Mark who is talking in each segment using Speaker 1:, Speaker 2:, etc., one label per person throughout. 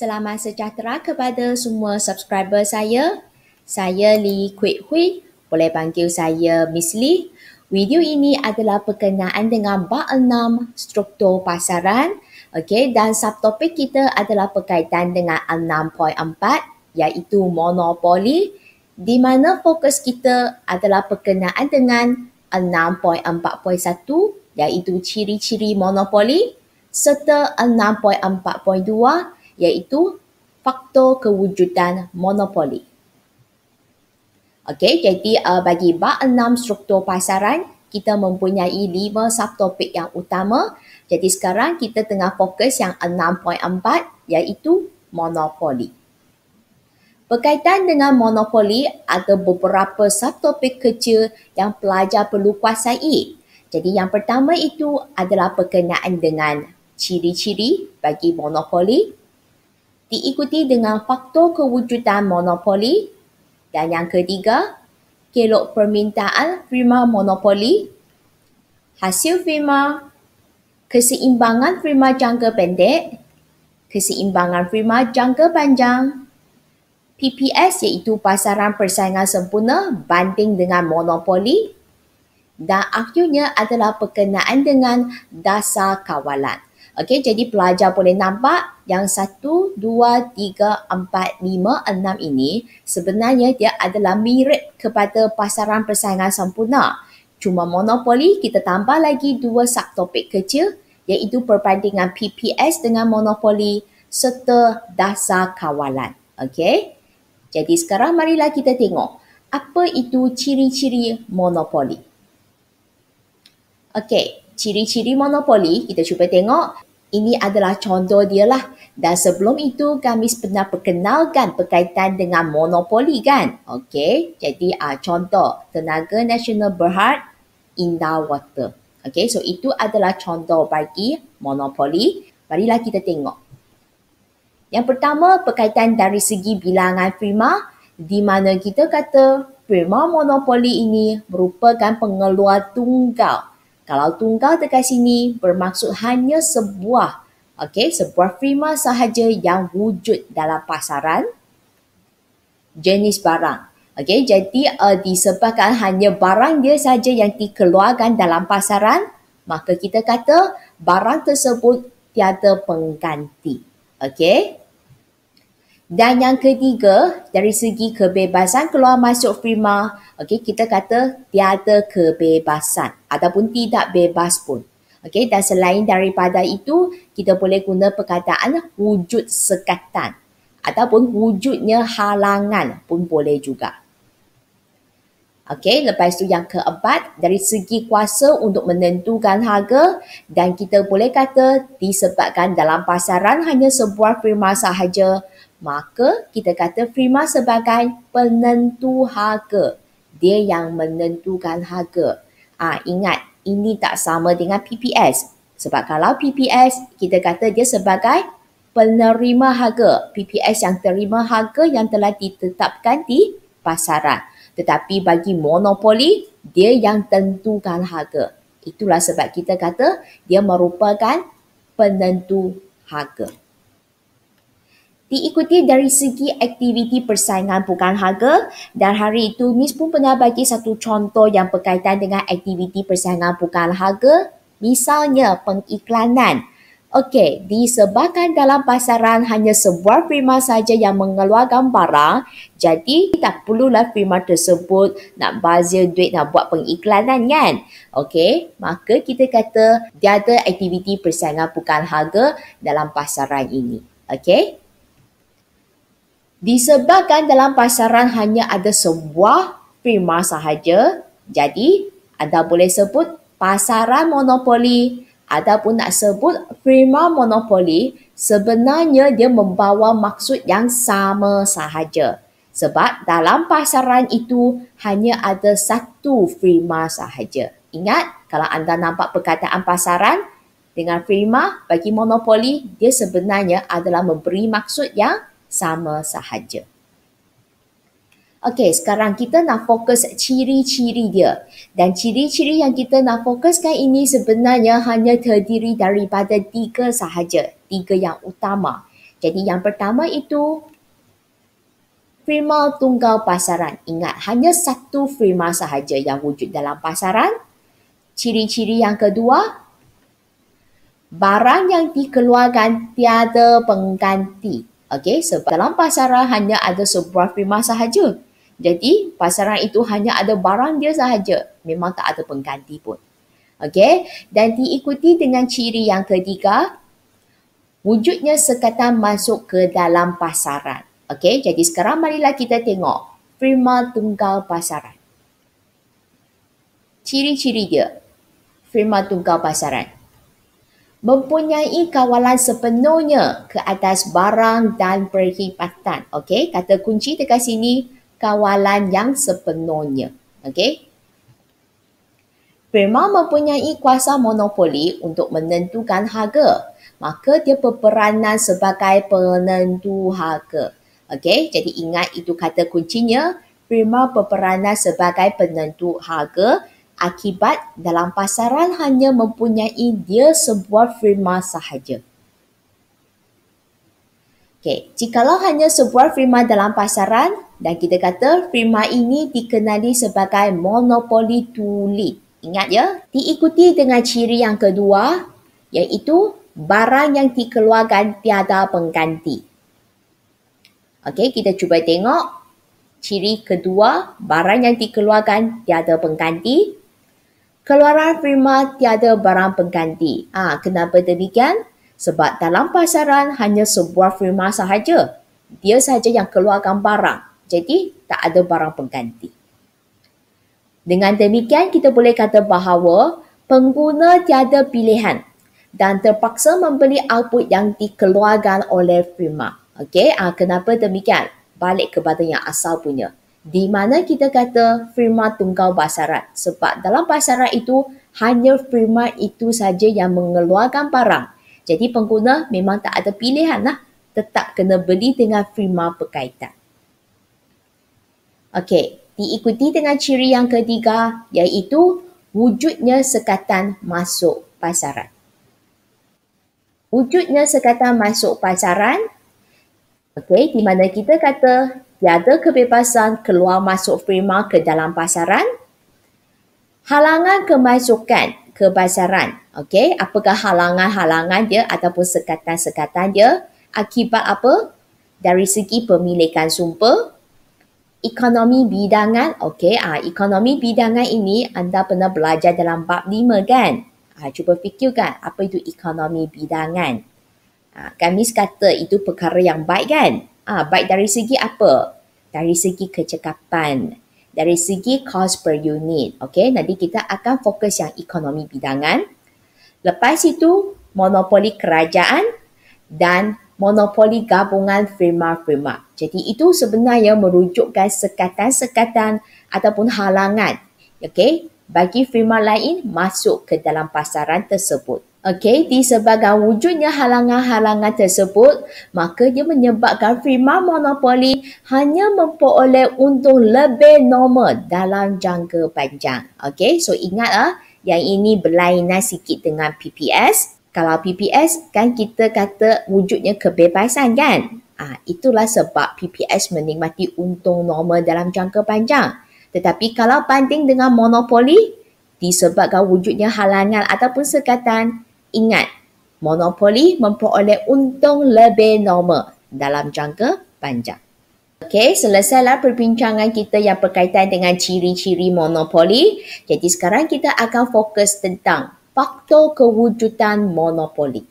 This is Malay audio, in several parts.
Speaker 1: Selamat sejahtera kepada semua subscriber saya. Saya Lee Kwek Hui, boleh panggil saya Miss Lee. Video ini adalah perkenaan dengan bab 6 struktur pasaran. Okey, dan subtopik kita adalah berkaitan dengan 6.4 iaitu monopoli, di mana fokus kita adalah perkenaan dengan 6.4.1 iaitu ciri-ciri monopoli serta 6.4.2 iaitu faktor kewujudan monopoli. Okey, jadi bagi bab 6 struktur pasaran, kita mempunyai 5 subtopik yang utama. Jadi sekarang kita tengah fokus yang 6.4 iaitu monopoli. Berkaitan dengan monopoli, ada beberapa subtopik kecil yang pelajar perlu kuasai. Jadi yang pertama itu adalah berkenaan dengan ciri-ciri bagi monopoli, diikuti dengan faktor kewujudan monopoli, dan yang ketiga, kelok permintaan firma monopoli, hasil firma, keseimbangan firma jangka pendek, keseimbangan firma jangka panjang, PPS iaitu pasaran persaingan sempurna banding dengan monopoli, dan akhirnya adalah berkenaan dengan dasar kawalan. Okey, jadi pelajar boleh nampak yang 1, 2, 3, 4, 5, 6 ini sebenarnya dia adalah mirip kepada pasaran persaingan sempurna. Cuma monopoli kita tambah lagi 2 subtopik kecil iaitu perbandingan PPS dengan monopoli serta dasar kawalan. Okey, jadi sekarang marilah kita tengok apa itu ciri-ciri monopoli. Okey, ciri-ciri monopoli kita cuba tengok. Ini adalah contoh dia lah. Dan sebelum itu kami pernah perkenalkan berkaitan dengan monopoli kan. Okey, jadi contoh Tenaga Nasional Berhad, Indah Water. Okey, so itu adalah contoh bagi monopoli. Marilah kita tengok. Yang pertama berkaitan dari segi bilangan firma, di mana kita kata firma monopoli ini merupakan pengeluar tunggal. Kalau tunggal dekat sini bermaksud hanya sebuah firma sahaja yang wujud dalam pasaran jenis barang. Okey, jadi disebabkan hanya barang dia saja yang dikeluarkan dalam pasaran, maka kita kata barang tersebut tiada pengganti. Okey. Dan yang ketiga, dari segi kebebasan keluar masuk firma, okey, kita kata tiada kebebasan ataupun tidak bebas pun. Okey, dan selain daripada itu, kita boleh guna perkataan wujud sekatan ataupun wujudnya halangan pun boleh juga. Okey, lepas tu yang keempat, dari segi kuasa untuk menentukan harga, dan kita boleh kata disebabkan dalam pasaran hanya sebuah firma sahaja, maka kita kata firma sebagai penentu harga. Dia yang menentukan harga. Ingat, ini tak sama dengan PPS. Sebab kalau PPS, kita kata dia sebagai penerima harga. PPS yang terima harga yang telah ditetapkan di pasaran. Tetapi bagi monopoli, dia yang tentukan harga. Itulah sebab kita kata dia merupakan penentu harga. Diikuti dari segi aktiviti persaingan bukan harga, dan hari itu Miss pun pernah bagi satu contoh yang berkaitan dengan aktiviti persaingan bukan harga, misalnya pengiklanan. Okey, disebabkan dalam pasaran hanya sebuah firma saja yang mengeluarkan barang, jadi tak perlulah firma tersebut nak bazir duit nak buat pengiklanan kan. Okey, maka kita kata dia ada aktiviti persaingan bukan harga dalam pasaran ini. Okey. Disebabkan dalam pasaran hanya ada sebuah firma sahaja, jadi anda boleh sebut pasaran monopoli ataupun nak sebut firma monopoli, sebenarnya dia membawa maksud yang sama sahaja. Sebab dalam pasaran itu hanya ada satu firma sahaja. Ingat, kalau anda nampak perkataan pasaran dengan firma bagi monopoli, dia sebenarnya adalah memberi maksud yang sama sahaja. Okey, sekarang kita nak fokus ciri-ciri dia. Dan ciri-ciri yang kita nak fokuskan ini sebenarnya hanya terdiri daripada 3 sahaja. 3 yang utama. Jadi yang pertama itu firma tunggal pasaran. Ingat, hanya satu firma sahaja yang wujud dalam pasaran. Ciri-ciri yang kedua, barang yang dikeluarkan tiada pengganti. Okey, sebab dalam pasaran hanya ada sebuah firma sahaja. Jadi, pasaran itu hanya ada barang dia sahaja. Memang tak ada pengganti pun. Okey, dan diikuti dengan ciri yang ketiga, wujudnya sekatan masuk ke dalam pasaran. Okey, jadi sekarang marilah kita tengok firma tunggal pasaran. Ciri-ciri dia, firma tunggal pasaran. Mempunyai kawalan sepenuhnya ke atas barang dan perkhidmatan. Okey, kata kunci dekat sini, kawalan yang sepenuhnya. Okey. Firma mempunyai kuasa monopoli untuk menentukan harga. Maka dia berperanan sebagai penentu harga. Okey, jadi ingat itu kata kuncinya. Firma berperanan sebagai penentu harga akibat dalam pasaran hanya mempunyai dia sebuah firma sahaja. Okey, jikalau hanya sebuah firma dalam pasaran dan kita kata firma ini dikenali sebagai monopoli tuli. Ingat ya, diikuti dengan ciri yang kedua iaitu barang yang dikeluarkan tiada pengganti. Okey, kita cuba tengok ciri kedua, barang yang dikeluarkan tiada pengganti. Keluaran firma tiada barang pengganti. Kenapa demikian? Sebab dalam pasaran hanya sebuah firma sahaja. Dia sahaja yang keluarkan barang. Jadi tak ada barang pengganti. Dengan demikian kita boleh kata bahawa pengguna tiada pilihan dan terpaksa membeli output yang dikeluarkan oleh firma. Okey, kenapa demikian? Balik kepada yang asal punya. Di mana kita kata firma tunggal pasaran. Sebab dalam pasaran itu hanya firma itu saja yang mengeluarkan barang. Jadi pengguna memang tak ada pilihan lah. Tetap kena beli dengan firma berkaitan. Okey, diikuti dengan ciri yang ketiga iaitu wujudnya sekatan masuk pasaran. Wujudnya sekatan masuk pasaran, okey, di mana kita kata tiada kebebasan keluar masuk firma ke dalam pasaran. Halangan kemasukan ke pasaran. Okey, apakah halangan-halangan dia ataupun sekatan-sekatan dia? Akibat apa? Dari segi pemilikan sumber, ekonomi bidangan. Okey, ekonomi bidangan ini anda pernah belajar dalam bab 5 kan? Cuba fikirkan apa itu ekonomi bidangan. Kami kata itu perkara yang baik kan? Baik dari segi apa? Dari segi kecekapan, dari segi cost per unit. Okey, nanti kita akan fokus yang ekonomi bidangan. Lepas itu, monopoli kerajaan dan monopoli gabungan firma-firma. Jadi itu sebenarnya merujukkan sekatan-sekatan ataupun halangan. Okey, bagi firma lain masuk ke dalam pasaran tersebut. Okey, disebabkan wujudnya halangan-halangan tersebut, maka dia menyebabkan firma monopoli hanya memperoleh untung lebih normal dalam jangka panjang. Okey, so ingatlah yang ini berlainan sikit dengan PPS. Kalau PPS kan kita kata wujudnya kebebasan kan? Itulah sebab PPS menikmati untung normal dalam jangka panjang. Tetapi kalau banding dengan monopoli, disebabkan wujudnya halangan ataupun sekatan, ingat, monopoli memperoleh untung lebih normal dalam jangka panjang. Okey, selesailah perbincangan kita yang berkaitan dengan ciri-ciri monopoli. Jadi sekarang kita akan fokus tentang faktor kewujudan monopoli.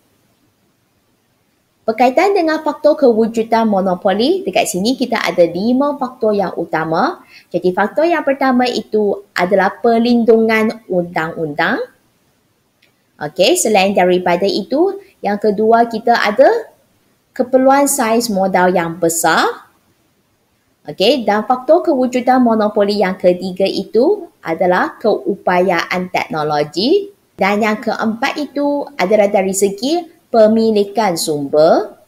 Speaker 1: Berkaitan dengan faktor kewujudan monopoli, dekat sini kita ada 5 faktor yang utama. Jadi faktor yang pertama itu adalah perlindungan undang-undang. Okey, selain daripada itu, yang kedua kita ada keperluan saiz modal yang besar. Okey, dan faktor kewujudan monopoli yang ketiga itu adalah keupayaan teknologi. Dan yang keempat itu adalah dari segi pemilikan sumber,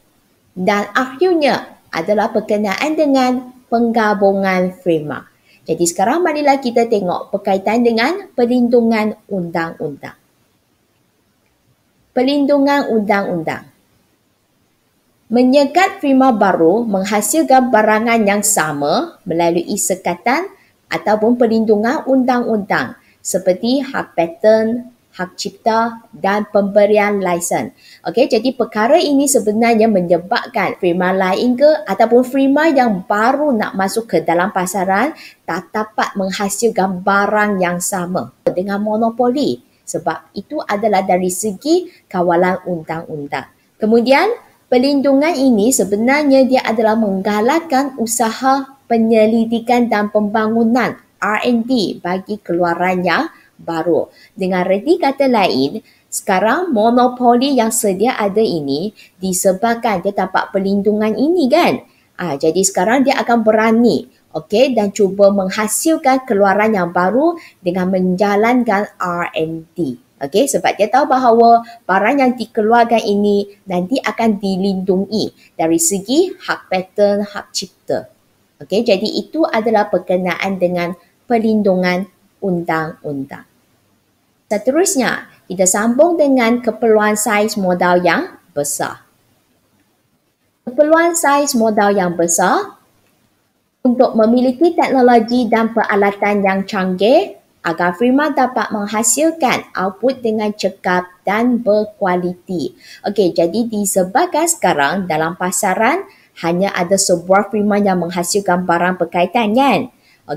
Speaker 1: dan akhirnya adalah berkenaan dengan penggabungan firma. Jadi sekarang marilah kita tengok berkaitan dengan perlindungan undang-undang. Perlindungan undang-undang. Menyekat firma baru menghasilkan barangan yang sama melalui sekatan ataupun perlindungan undang-undang seperti hak paten, hak cipta dan pemberian lesen. Okey, jadi perkara ini sebenarnya menyebabkan firma lain ke ataupun firma yang baru nak masuk ke dalam pasaran tak dapat menghasilkan barang yang sama dengan monopoli. Sebab itu adalah dari segi kawalan undang-undang. Kemudian, perlindungan ini sebenarnya dia adalah menggalakkan usaha penyelidikan dan pembangunan R&D bagi keluaran yang baru. Dengan reti kata lain, sekarang monopoli yang sedia ada ini disebabkan dia dapat perlindungan ini kan. Jadi sekarang dia akan berani dan cuba menghasilkan keluaran yang baru dengan menjalankan R&D. Sebab dia tahu bahawa barang yang dikeluarkan ini nanti akan dilindungi dari segi hak paten, hak cipta. Jadi itu adalah berkenaan dengan perlindungan undang-undang. Seterusnya, kita sambung dengan keperluan saiz modal yang besar. Keperluan saiz modal yang besar untuk memiliki teknologi dan peralatan yang canggih agar firma dapat menghasilkan output dengan cekap dan berkualiti. Jadi disebabkan sekarang dalam pasaran hanya ada sebuah firma yang menghasilkan barang berkaitan kan.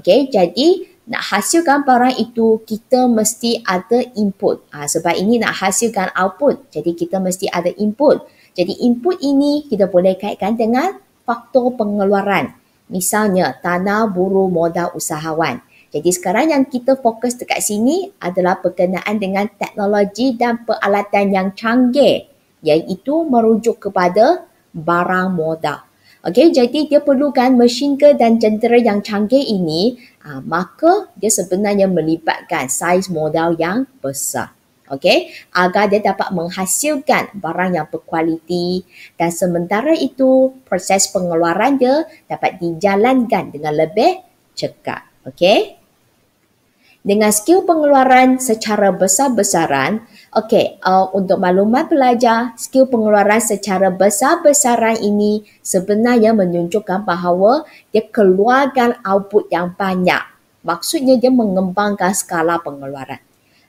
Speaker 1: Jadi nak hasilkan barang itu kita mesti ada input. Sebab ini nak hasilkan output, jadi kita mesti ada input. Jadi input ini kita boleh kaitkan dengan faktor pengeluaran. Misalnya tanah buru modal usahawan. Jadi sekarang yang kita fokus dekat sini adalah berkenaan dengan teknologi dan peralatan yang canggih, iaitu merujuk kepada barang modal. Jadi dia perlukan mesin dan jentera yang canggih ini, maka dia sebenarnya melibatkan saiz modal yang besar. Agar dia dapat menghasilkan barang yang berkualiti dan sementara itu proses pengeluaran dia dapat dijalankan dengan lebih cekap. Dengan skill pengeluaran secara besar-besaran, untuk maklumat pelajar, skill pengeluaran secara besar-besaran ini sebenarnya menunjukkan bahawa dia keluarkan output yang banyak. Maksudnya dia mengembangkan skala pengeluaran.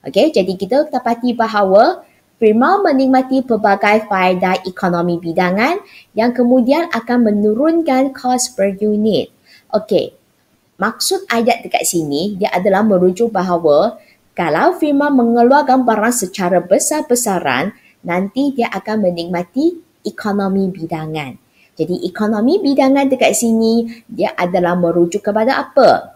Speaker 1: Jadi kita dapati bahawa firma menikmati pelbagai faedah ekonomi bidangan yang kemudian akan menurunkan kos per unit. Maksud ayat dekat sini dia adalah merujuk bahawa kalau firma mengeluarkan barang secara besar-besaran, nanti dia akan menikmati ekonomi bidangan. Jadi ekonomi bidangan dekat sini dia adalah merujuk kepada apa?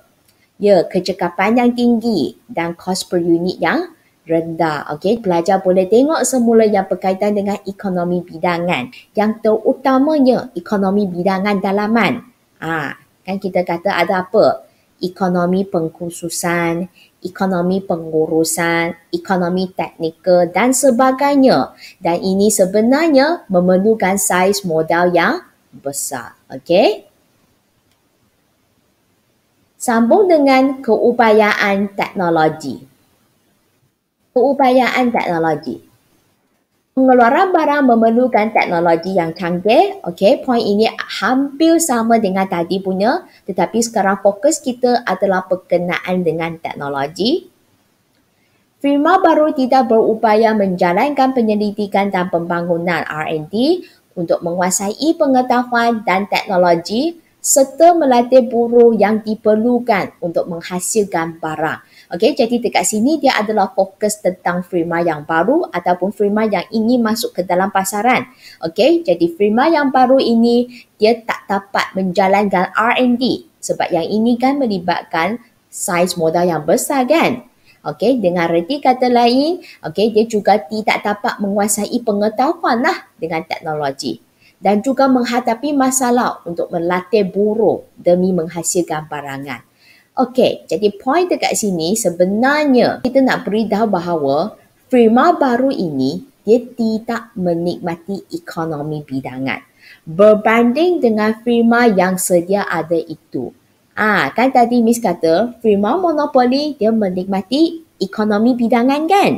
Speaker 1: Kecekapan yang tinggi dan kos per unit yang rendah. Pelajar boleh tengok semula yang berkaitan dengan ekonomi bidangan. Yang terutamanya ekonomi bidangan dalaman. Kan kita kata ada apa? Ekonomi pengkhususan, ekonomi pengurusan, ekonomi teknikal dan sebagainya. Dan ini sebenarnya memerlukan saiz modal yang besar. Sambung dengan keupayaan teknologi. Keupayaan teknologi. Pengeluaran barang memerlukan teknologi yang canggih. Poin ini hampir sama dengan tadi punya, tetapi sekarang fokus kita adalah berkenaan dengan teknologi. Firma baru tidak berupaya menjalankan penyelidikan dan pembangunan R&D untuk menguasai pengetahuan dan teknologi serta melatih buruh yang diperlukan untuk menghasilkan barang. Jadi dekat sini dia adalah fokus tentang firma yang baru ataupun firma yang ingin masuk ke dalam pasaran. Jadi firma yang baru ini dia tak dapat menjalankan R&D sebab yang ini kan melibatkan saiz modal yang besar kan. Dengan reti kata lain, dia juga tidak dapat menguasai pengetahuan dengan teknologi dan juga menghadapi masalah untuk melatih buruh demi menghasilkan barangan. Jadi poin dekat sini sebenarnya kita nak beritahu bahawa firma baru ini dia tidak menikmati ekonomi bidangan berbanding dengan firma yang sedia ada itu. Kan tadi Miss kata firma monopoli dia menikmati ekonomi bidangan kan?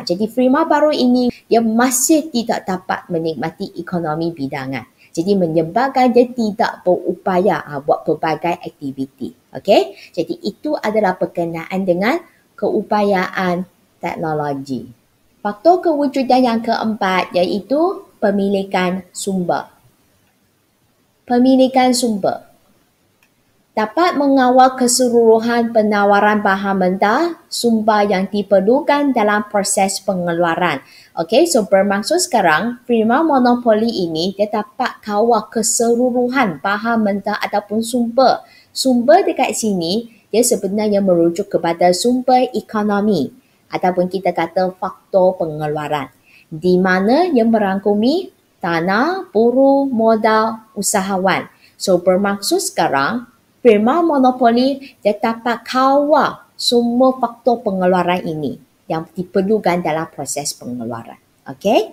Speaker 1: Jadi firma baru ini dia masih tidak dapat menikmati ekonomi bidangan. Jadi menyebabkan dia tidak berupaya buat pelbagai aktiviti. Okey, jadi itu adalah berkenaan dengan keupayaan teknologi. Faktor kewujudan yang keempat iaitu pemilikan sumber. Pemilikan sumber dapat mengawal keseluruhan penawaran bahan mentah sumber yang diperlukan dalam proses pengeluaran. Okey, so bermaksud sekarang firma monopoli ini dia dapat kawal keseluruhan bahan mentah ataupun sumber. Sumber dekat sini dia sebenarnya merujuk kepada sumber ekonomi ataupun kita kata faktor pengeluaran di mana yang merangkumi tanah, buruh, modal, usahawan. So bermaksud sekarang firma monopoli dia dapat kawal semua faktor pengeluaran ini yang diperlukan dalam proses pengeluaran. Okey?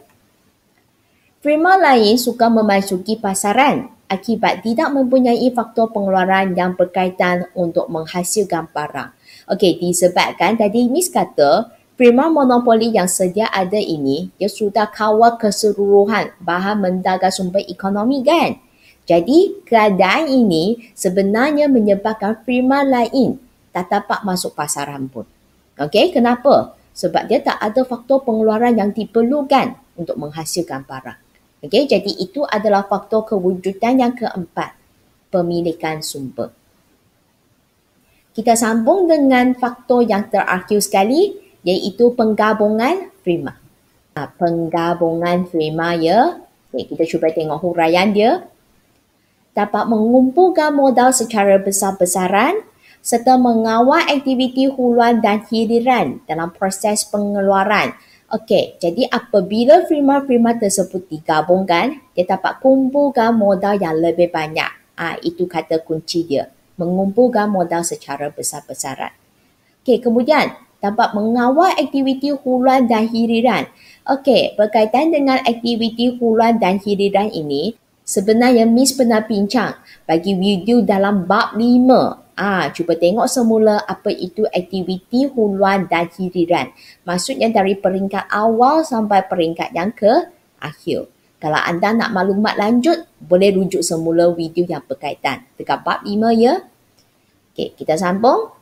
Speaker 1: Firma lain suka memasuki pasaran akibat tidak mempunyai faktor pengeluaran yang berkaitan untuk menghasilkan barang. Okey, disebabkan tadi Miss kata firma monopoli yang sedia ada ini dia sudah kawal keseluruhan bahan mentah dan sumber ekonomi kan? Jadi, keadaan ini sebenarnya menyebabkan firma lain tak dapat masuk pasaran pun. Okey, kenapa? Sebab dia tak ada faktor pengeluaran yang diperlukan untuk menghasilkan barang. Okey, jadi itu adalah faktor kewujudan yang keempat, pemilikan sumber. Kita sambung dengan faktor yang terakhir sekali, iaitu penggabungan firma. Penggabungan firma ya. Okay, kita cuba tengok huraian dia. Dapat mengumpulkan modal secara besar-besaran serta mengawal aktiviti huluan dan hiliran dalam proses pengeluaran. Okey, jadi apabila firma-firma tersebut digabungkan, dia dapat kumpulkan modal yang lebih banyak. Itu kata kunci dia, mengumpulkan modal secara besar-besaran. Okey, kemudian dapat mengawal aktiviti huluan dan hiliran. Okey, berkaitan dengan aktiviti huluan dan hiliran ini, sebenarnya Miss pernah bincang bagi video dalam bab 5. Cuba tengok semula apa itu aktiviti huluan dan hiliran. Maksudnya dari peringkat awal sampai peringkat yang ke akhir. Kalau anda nak maklumat lanjut, boleh rujuk semula video yang berkaitan dekat bab 5 ya. Okey, kita sambung.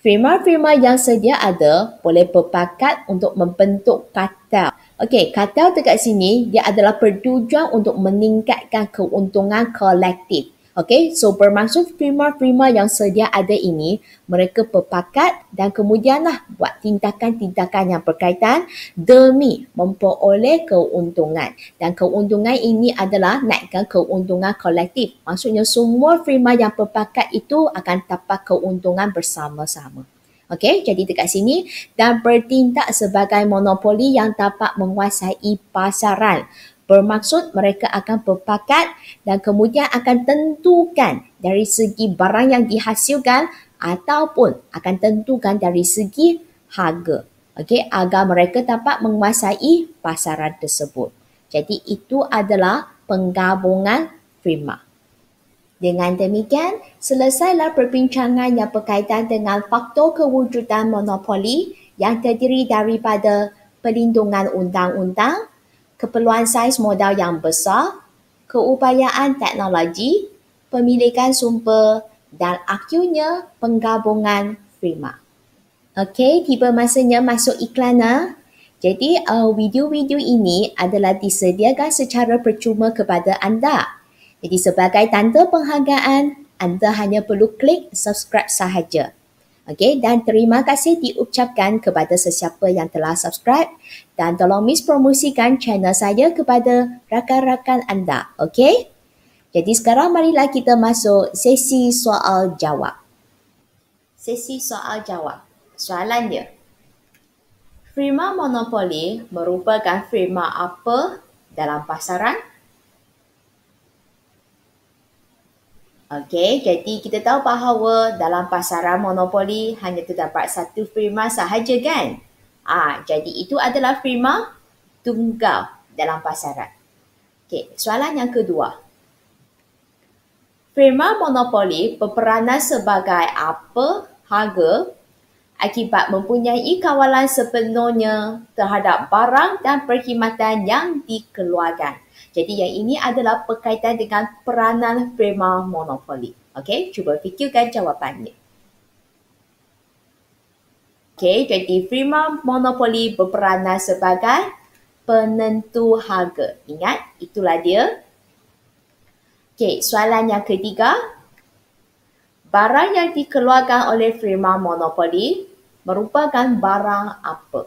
Speaker 1: Firma-firma yang sedia ada boleh berpakat untuk membentuk kartel. Okey, kartel dekat sini dia adalah bertujuan untuk meningkatkan keuntungan kolektif. Okey, so bermaksud firma-firma yang sedia ada ini, mereka berpakat dan kemudianlah buat tindakan-tindakan yang berkaitan demi memperoleh keuntungan. Dan keuntungan ini adalah naikkan keuntungan kolektif. Maksudnya semua firma yang berpakat itu akan dapat keuntungan bersama-sama. Okey, jadi dekat sini dan bertindak sebagai monopoli yang dapat menguasai pasaran. Bermaksud mereka akan berpakat dan kemudian akan tentukan dari segi barang yang dihasilkan ataupun akan tentukan dari segi harga. Okey, agar mereka dapat menguasai pasaran tersebut. Jadi itu adalah penggabungan firma. Dengan demikian, selesailah perbincangan yang berkaitan dengan faktor kewujudan monopoli yang terdiri daripada pelindungan undang-undang, keperluan saiz modal yang besar, keupayaan teknologi, pemilikan sumber dan akhirnya penggabungan firma. Okey, tiba masanya masuk iklan. Jadi video-video ini adalah disediakan secara percuma kepada anda. Jadi sebagai tanda penghargaan, anda hanya perlu klik subscribe sahaja. Okey, dan terima kasih diucapkan kepada sesiapa yang telah subscribe dan tolong Miss promosikan channel saya kepada rakan-rakan anda. Okey? Jadi sekarang marilah kita masuk sesi soal jawab. Sesi soal jawab. Soalan dia. Firma monopoli merupakan firma apa dalam pasaran? Okey, jadi kita tahu bahawa dalam pasaran monopoli hanya terdapat satu firma sahaja kan? Jadi itu adalah firma tunggal dalam pasaran. Okey, soalan yang kedua. Firma monopoli berperanan sebagai apa harga akibat mempunyai kawalan sepenuhnya terhadap barang dan perkhidmatan yang dikeluarkan. Jadi yang ini adalah berkaitan dengan peranan firma monopoli. Okey, cuba fikirkan jawapannya. Okey, jadi firma monopoli berperanan sebagai penentu harga. Ingat, itulah dia. Okey, soalan yang ketiga. Barang yang dikeluarkan oleh firma monopoli merupakan barang apa?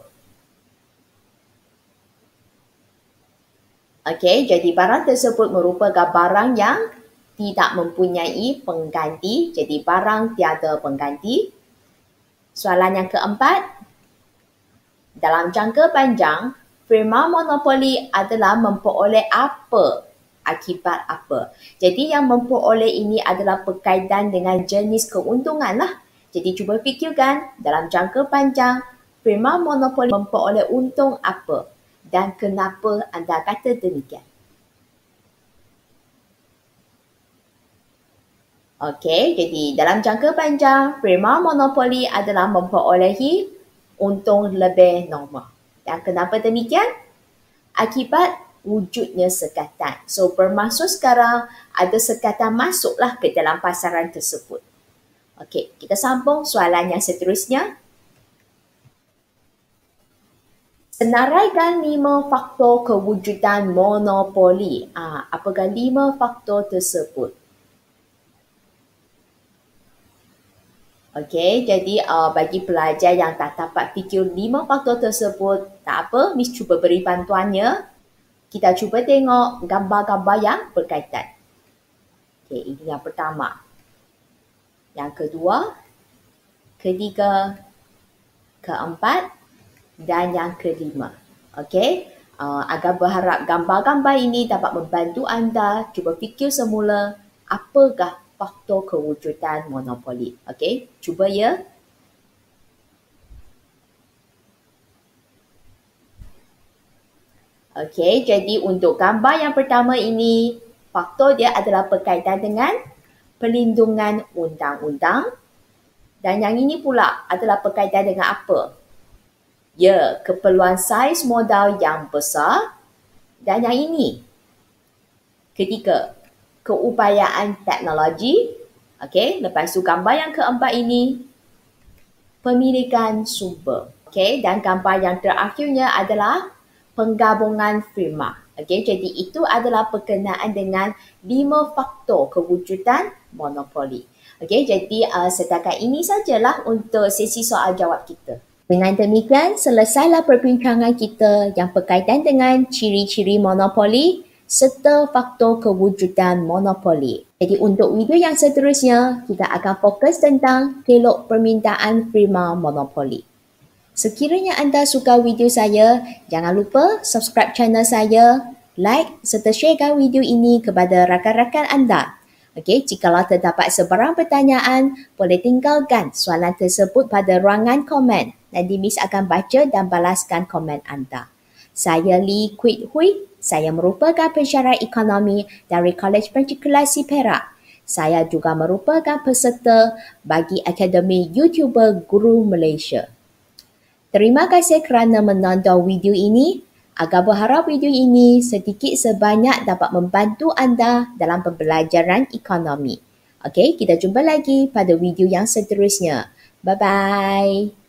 Speaker 1: Okey, jadi barang tersebut merupakan barang yang tidak mempunyai pengganti. Jadi barang tiada pengganti. Soalan yang keempat. Dalam jangka panjang, firma monopoli adalah memperoleh apa? Akibat apa? Jadi yang memperoleh ini adalah berkaitan dengan jenis keuntungan lah. Jadi cuba fikirkan, dalam jangka panjang, firma monopoli memperoleh untung apa? Dan kenapa anda kata demikian? Okey, jadi dalam jangka panjang, firma monopoli adalah memperolehi untung lebih normal. Dan kenapa demikian? Akibat wujudnya sekatan. So, bermaksud sekarang ada sekatan masuklah ke dalam pasaran tersebut. Okey, kita sambung soalan yang seterusnya. Senaraikan 5 faktor kewujudan monopoli. Apakah 5 faktor tersebut? Okey, jadi bagi pelajar yang tak dapat fikir 5 faktor tersebut, tak apa, Miss cuba beri bantuannya. Kita cuba tengok gambar-gambar yang berkaitan. Okey, ini yang pertama. Yang kedua, ketiga, keempat dan yang kelima. Okey, agak berharap gambar-gambar ini dapat membantu anda cuba fikir semula apakah faktor kewujudan monopoli. Okey, cuba ya. Okey, jadi untuk gambar yang pertama ini, faktor dia adalah berkaitan dengan perlindungan undang-undang. Dan yang ini pula adalah berkaitan dengan apa? Ya, keperluan saiz modal yang besar. Dan yang ini, ketiga, keupayaan teknologi. Okey, lepas tu gambar yang keempat ini, pemilikan sumber. Okey, dan gambar yang terakhirnya adalah penggabungan firma. Okey, jadi itu adalah berkenaan dengan 5 faktor kewujudan monopoli. Okey, jadi setakat ini sajalah untuk sesi soal jawab kita. Dengan demikian, selesailah perbincangan kita yang berkaitan dengan ciri-ciri monopoli serta faktor kewujudan monopoli. Jadi untuk video yang seterusnya, kita akan fokus tentang kelok permintaan firma monopoli. Sekiranya anda suka video saya, jangan lupa subscribe channel saya, like serta sharekan video ini kepada rakan-rakan anda. Okey, jikalau terdapat sebarang pertanyaan, boleh tinggalkan soalan tersebut pada ruangan komen. Nanti Miss akan baca dan balaskan komen anda. Saya Lee Kwit Hui, saya merupakan pensyarah ekonomi dari Kolej Matrikulasi Perak. Saya juga merupakan peserta bagi Akademi YouTuber Guru Malaysia. Terima kasih kerana menonton video ini. Agak berharap video ini sedikit sebanyak dapat membantu anda dalam pembelajaran ekonomi. Okey, kita jumpa lagi pada video yang seterusnya. Bye-bye.